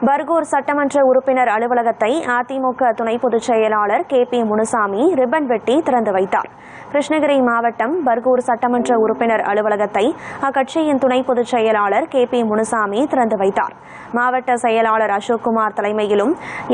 பர்கூர் சட்டமன்ற உறுப்பினர் அலுவலகத்தை அதிமுக துணை பொதுச் செயலாளர் KP முனுசாமி ரிப்பன் வெட்டி திறந்து வைத்தார். கிருஷ்ணகிரி மாவட்டம் பர்கூர் சட்டமன்ற உறுப்பினர் அலுவலகத்தை அக்கட்சியின் துணை பொதுச் செயலாளர் KP முனுசாமி திறந்து வைத்தார். மாவட்ட செயலாளர் அசோக்குமார் தலைமையிலும்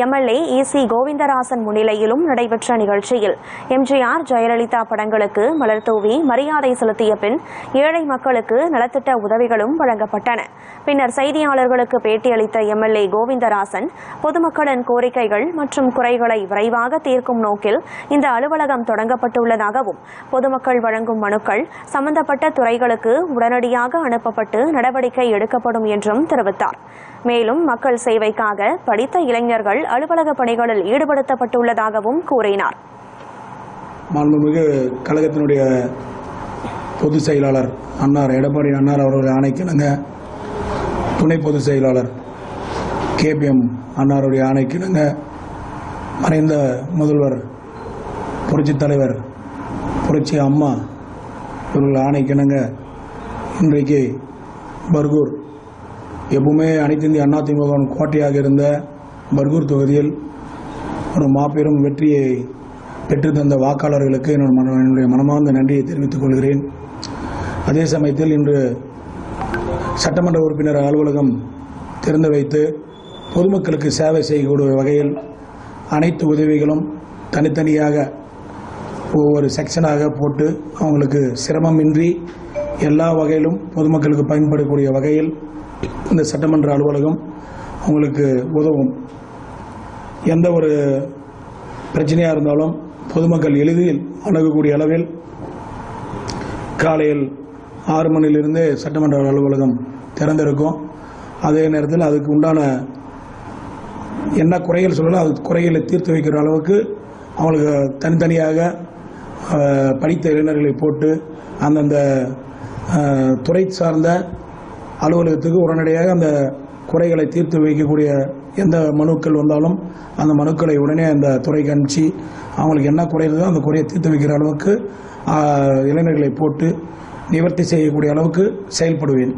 MLA EC கோவிந்தராசன் முன்னிலையிலும் நடைபெற்ற நிகழ்ச்சியில் MGR ஜெயலலிதா படங்களுக்கு மலர் தூவி மரியாதை செலுத்திய பின் ஏழை மக்களுக்கு நலத்திட்ட உதவிகளும் வழங்கப்பட்டன. பின்னர் செய்தியாளர்களுக்கு பேட்டியளித்த MLA கோவிந்தராசன் பொதுமக்களின் கோரிக்கைகள் மற்றும் குறைகளை விரைவாக தீர்க்கும் நோக்கில் இந்த அலுவலகம் தொடங்கப்பட்டுள்ளதாகவும் பொதுமக்கள் வழங்கும் மனுக்கள் சம்பந்தப்பட்ட துறைகளுக்கு உடனடியாக அனுப்பப்பட்டு நடவடிக்கை எடுக்கப்படும் என்றும் தெரிவித்தார். மேலும் மக்கள் சேவைக்காக படித்த இளைஞர்கள் அலுவலக பணிகளில் ஈடுபடுத்தப்பட்டுள்ளதாகவும் கூறினார். மாண்புமிகு கழகத்தினுடைய பொதுச் செயலாளர் அன்னார் எடப்பாடி அன்னார் அவர்கள் ஆணைக்கிணங்க துணை பொதுச் செயலாளர் KPM அன்னாருடைய ஆணைக்கிணங்க மறைந்த முதல்வர் புரட்சித் தலைவர் புரட்சி அம்மா இவர்கள் ஆணைக்கிணங்க இன்றைக்கு பர்கூர் எப்பவுமே அனைத்து இந்திய அண்ணா திமுக கோட்டையாக இருந்த பர்கூர் தொகுதியில் ஒரு மாபெரும் வெற்றியை பெற்றுத்தந்த வாக்காளர்களுக்கு என்னுடைய மனமார்ந்த நன்றியை தெரிவித்துக் கொள்கிறேன். அதே சமயத்தில் இன்று சட்டமன்ற உறுப்பினர் அலுவலகம் திறந்து வைத்து பொதுமக்களுக்கு சேவை செய்யக்கூடிய வகையில் அனைத்து உதவிகளும் தனித்தனியாக ஒவ்வொரு செக்ஷனாக போட்டு அவங்களுக்கு சிரமமின்றி எல்லா வகையிலும் பொதுமக்களுக்கு பயன்படக்கூடிய வகையில் இந்த சட்டமன்ற அலுவலகம் அவங்களுக்கு உதவும். எந்த ஒரு பிரச்சனையாக இருந்தாலும் பொதுமக்கள் எளிதில் அணுகக்கூடிய அளவில் காலையில் 6 மணியிலிருந்து சட்டமன்ற அலுவலகம் திறந்திருக்கும். அதே நேரத்தில் அதுக்கு உண்டான என்ன குறைகள் சொல்லலாம் அது குறைகளை தீர்த்து வைக்கிற அளவுக்கு அவங்களுக்கு தனித்தனியாக படித்த இளைஞர்களை போட்டு அந்தந்த துறை சார்ந்த அலுவலகத்துக்கு உடனடியாக அந்த குறைகளை தீர்த்து வைக்கக்கூடிய எந்த மனுக்கள் வந்தாலும் அந்த மனுக்களை உடனே அந்த துறைக்கு அனுப்பிச்சு அவங்களுக்கு என்ன குறை இருக்கோ அந்த குறையை தீர்த்து வைக்கிற அளவுக்கு இளைஞர்களை போட்டு நிவர்த்தி செய்யக்கூடிய அளவுக்கு செயல்படுவேன்.